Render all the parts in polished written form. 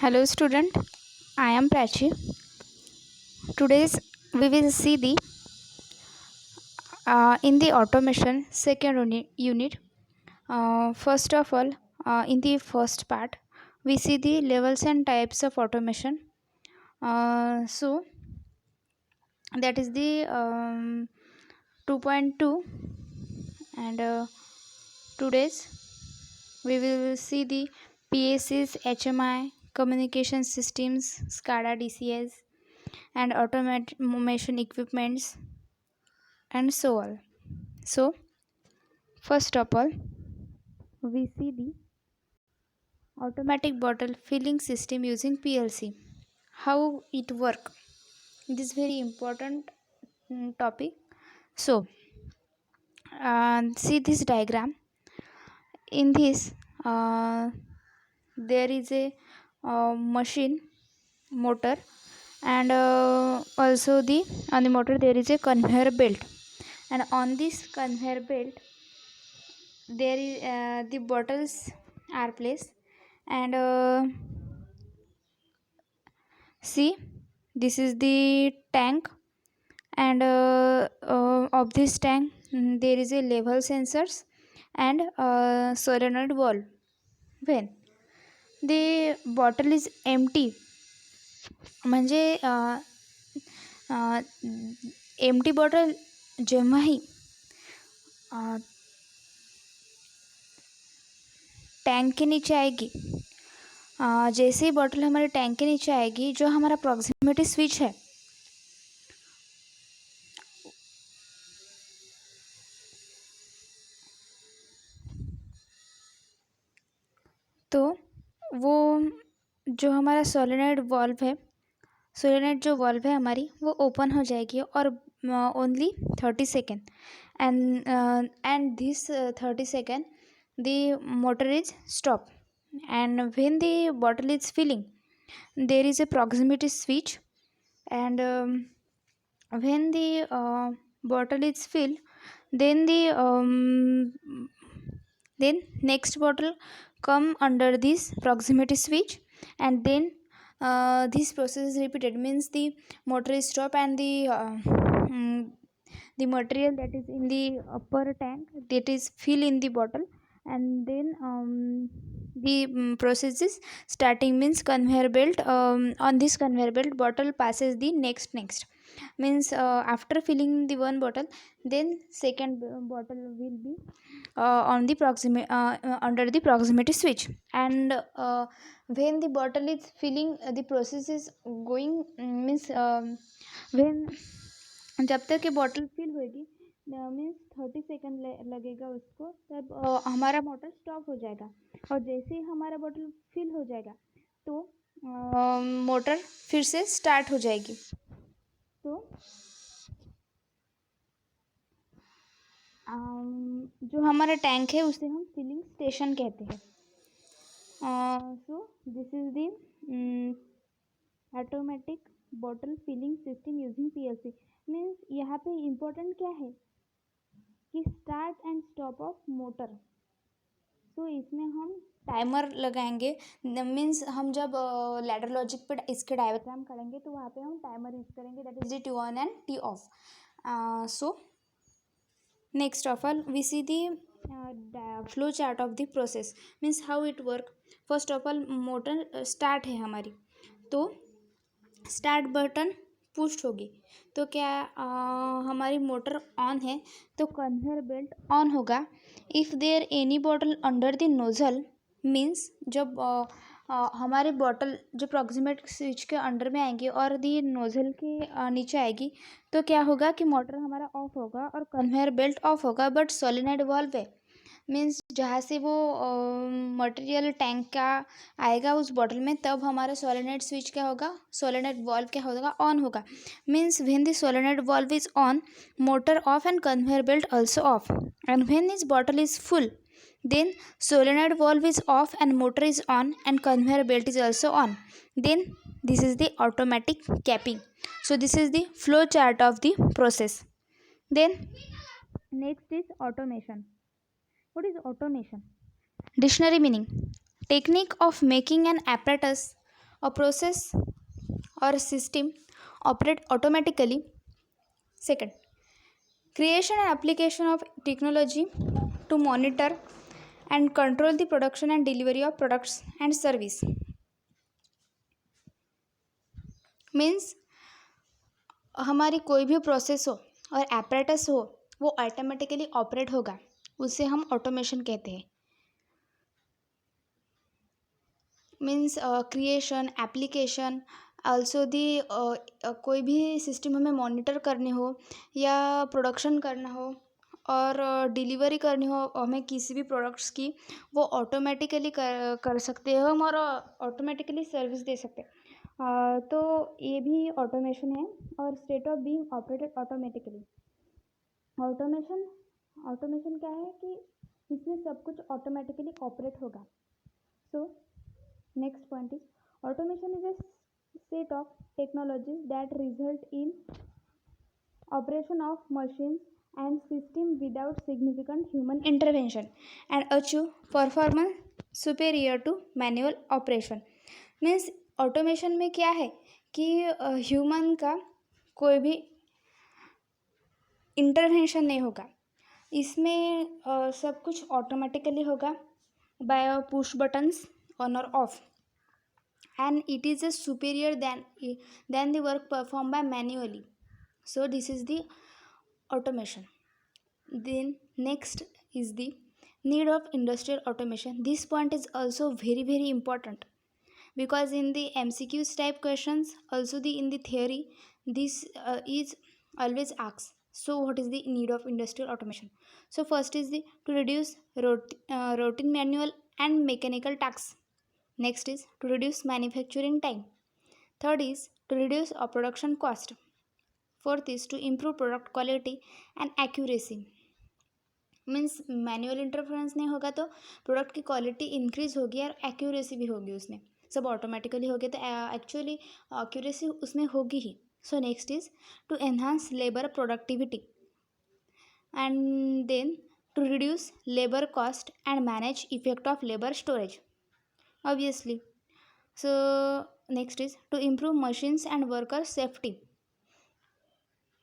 Hello student, I am Prachi. Today's we will see the in the automation second unit. First of all, in the first part, we see the levels and types of automation. So that is the 2.2, and today's we will see the PACs, HMI, communication systems, SCADA, DCS, and automation equipments, and so on. So first of all, we see the automatic bottle filling system using PLC. How it work? This is very important topic. So see this diagram. In this, there is a machine motor, and also on the motor there is a conveyor belt, and on this conveyor belt there is the bottles are placed, and see, this is the tank, and of this tank there is a level sensors and solenoid valve. When the bottle is empty, म्हणजे empty bottle जेव्हाही tank के नीचे आएगी, जैसे ही bottle हमारे tank के नीचे आएगी, जो हमारा प्रॉक्सिमिटी स्विच है तो वो जो हमारा सोलेनॉइड वाल्व है, सोलेनॉइड जो वाल्व है हमारी, वो ओपन हो जाएगी और only 30 second, and this 30 second the motor is stop, and when the bottle is filling there is a proximity switch, and when the bottle is filled, then then next bottle come under this proximity switch, and then this process is repeated, means the motor is stop, and the material that is in the upper tank, that is fill in the bottle, and then the process is starting, means conveyor belt, on this conveyor belt bottle passes the next, means after filling the one bottle, then second bottle will be on the under the proximity switch, and when the bottle is filling, the process is going, means when जब तक ये bottle fill होगी, means 30 second लगेगा उसको, तब हमारा motor stop हो जाएगा, और जैसे ही हमारा बॉटल फिल हो जाएगा तो मोटर फिर से स्टार्ट हो जाएगी. तो जो हमारा टैंक है उसे हम फिलिंग स्टेशन कहते हैं. So this is the automatic bottle filling system using PLC. Means यहाँ पे इम्पोर्टेंट क्या है कि start and stop of motor. So इसमें हम टाइमर लगाएंगे, मीन्स हम जब लैडर लॉजिक पे इसके डायग्राम करेंगे तो वहाँ पे हम टाइमर यूज करेंगे, that is the T on and T off. So next of all, we see the flow chart of the process, means how it work. First of all, motor start है हमारी, तो start button push होगी तो क्या हमारी motor on है, तो conveyor belt on होगा. If there any bottle under the nozzle, means जब हमारी बॉटल जो प्रॉक्सिमेट स्विच के अंडर में आएंगी और दी नोजल के नीचे आएगी, तो क्या होगा कि मोटर हमारा ऑफ होगा और कन्वेयर बेल्ट ऑफ होगा, बट सोलेनॉइड वाल्व है, मीन्स जहाँ से वो मटेरियल टैंक का आएगा उस बॉटल में, तब हमारा सोलेनॉइड स्विच क्या होगा, सोलेनॉइड वाल्व क्या होगा, ऑन होगा. Means when the solenoid valve is on, motor of and conveyor belt also of, and when this bottle is full, then solenoid valve is off and motor is on and conveyor belt is also on. Then this is the automatic capping. So this is the flow chart of the process. Then next is automation. What is automation? Dictionary meaning: technique of making an apparatus A process or system operate automatically. Second, creation and application of technology to monitor and control the production and delivery of products and service. Means हमारी कोई भी process हो और apparatus हो वो automatically operate होगा, उसे हम ऑटोमेशन कहते हैं. मीन्स क्रिएशन एप्लीकेशन आल्सो दी कोई भी सिस्टम हमें मॉनिटर करने हो या प्रोडक्शन करना हो और डिलीवरी करनी हो हमें किसी भी प्रोडक्ट्स की, वो ऑटोमेटिकली कर सकते हैं हम और ऑटोमेटिकली सर्विस दे सकते हैं. तो ये भी ऑटोमेशन है. और state of being operated automatically. Automation automation क्या है कि इसमें सब कुछ ऑटोमेटिकली ऑपरेट होगा. So next point is automation is a set of technologies that result in operation of machines and systems without significant human intervention and achieve performance superior to manual operation. Means automation में क्या है कि human का कोई भी intervention नहीं होगा. इसमें सब कुछ ऑटोमेटिकली होगा बाय पुश बटन्स ऑन और of. And it is a superior than the work performed by manually. So this is the automation. Then next is the need of industrial automation. This point is also very important because in the MCQs type questions, also in the theory, this is always asked. So what is the need of industrial automation? So first is the to reduce routine manual and mechanical tasks. Next is to reduce manufacturing time. Third is to reduce our production cost. Fourth is to improve product quality and accuracy. Means manual interference नहीं होगा तो product की quality increase होगी और accuracy भी होगी. उसमें सब ऑटोमेटिकली हो गया तो एक्चुअली एक्यूरेसी उसमें होगी ही. So next is to enhance labour productivity and then to reduce labour cost and manage effect of labour storage obviously. So next is to improve machines and worker safety,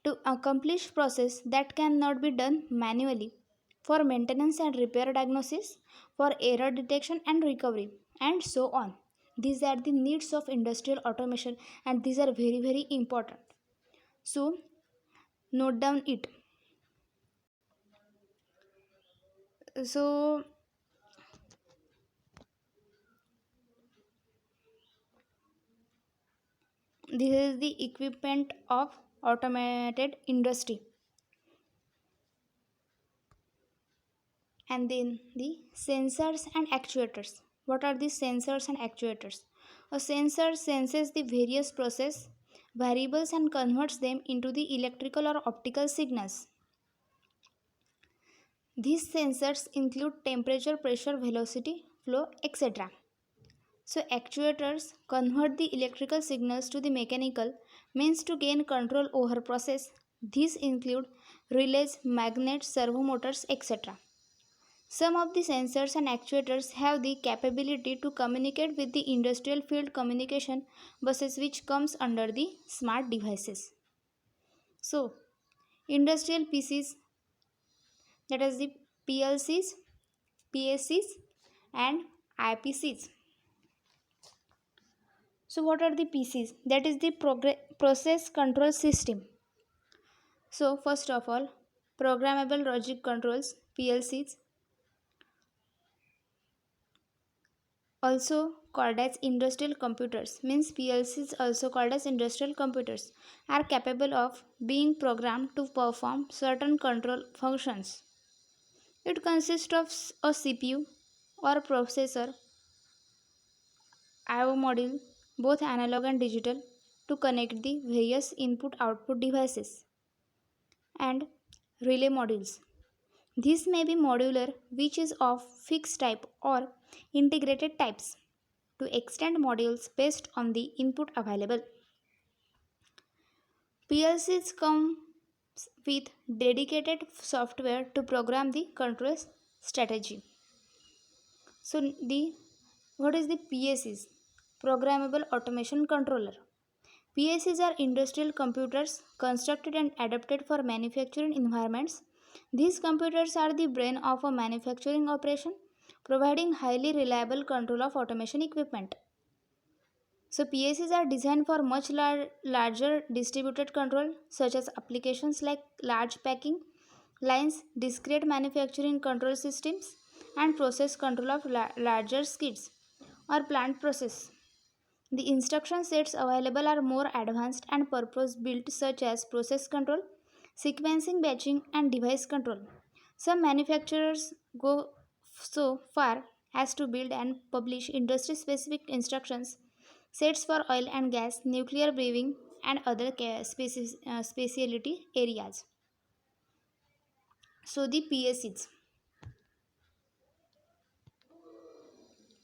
to accomplish process that cannot be done manually, for maintenance and repair diagnosis, for error detection and recovery, and so on. These are the needs of industrial automation and these are very important. So note down it. So this is the equipment of automated industry. And then the sensors and actuators. What are the sensors and actuators? A sensor senses the various process variables and converts them into the electrical or optical signals. These sensors include temperature, pressure, velocity, flow, etc. So actuators convert the electrical signals to the mechanical, means to gain control over process. These include relays, magnets, servo motors, etc. Some of the sensors and actuators have the capability to communicate with the industrial field communication buses, which comes under the smart devices. So industrial PCs, that is the PLCs, PSCs and IPCs. So what are the PCs? That is the process control system. So first of all, programmable logic controls, PLCs, also called as industrial computers, means PLCs also called as industrial computers, are capable of being programmed to perform certain control functions. It consists of a CPU or processor, I/O module, both analog and digital, to connect the various input-output devices, and relay modules. This may be modular, which is of fixed type, or integrated types, to extend modules based on the input available. PLCs come with dedicated software to program the control strategy. So what is the PLCs? Programmable Automation Controller. PLCs are industrial computers constructed and adapted for manufacturing environments. These computers are the brain of a manufacturing operation, providing highly reliable control of automation equipment. So PLCs are designed for much larger distributed control, such as applications like large packing lines, discrete manufacturing control systems, and process control of larger skids or plant process. The instruction sets available are more advanced and purpose built, such as process control, sequencing, batching, and device control. Some manufacturers go so far as to build and publish industry specific instructions sets for oil and gas, nuclear brewing, and other specialty areas. So, the PSCs.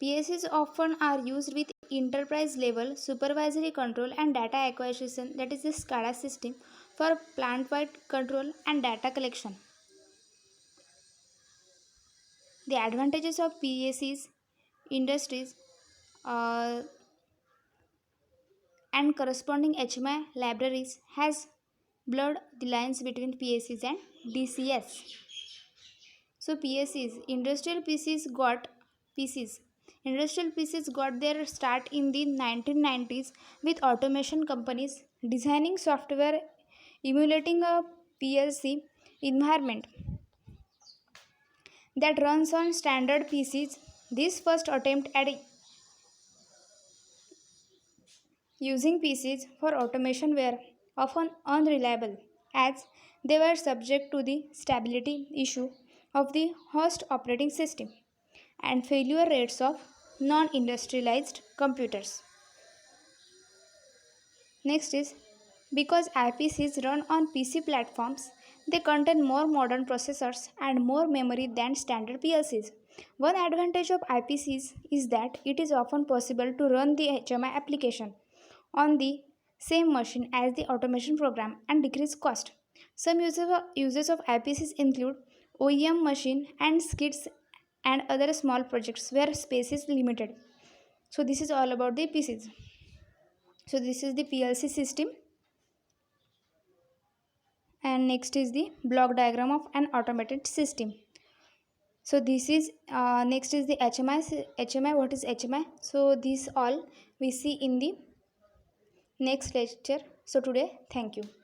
PSCs often are used with enterprise level supervisory control and data acquisition, that is the SCADA system, for plant wide control and data collection. The advantages of PSCs industries uh, and corresponding HMI libraries has blurred the lines between PSCs and DCS. So PCs. Industrial PCs got their start in the 1990s with automation companies designing software emulating a PLC environment that runs on standard PCs. This first attempt at using PCs for automation were often unreliable as they were subject to the stability issue of the host operating system and failure rates of non industrialized computers. Next is because IPCs run on PC platforms, they contain more modern processors and more memory than standard PLCs. One advantage of IPCs is that it is often possible to run the HMI application on the same machine as the automation program and decrease cost. Some uses of IPCs include OEM machine and skids and other small projects where space is limited. So this is all about the PCs. So this is the PLC system, and next is the block diagram of an automated system. So this is next is the HMI. What is HMI? So this all we see in the next lecture. So today, thank you.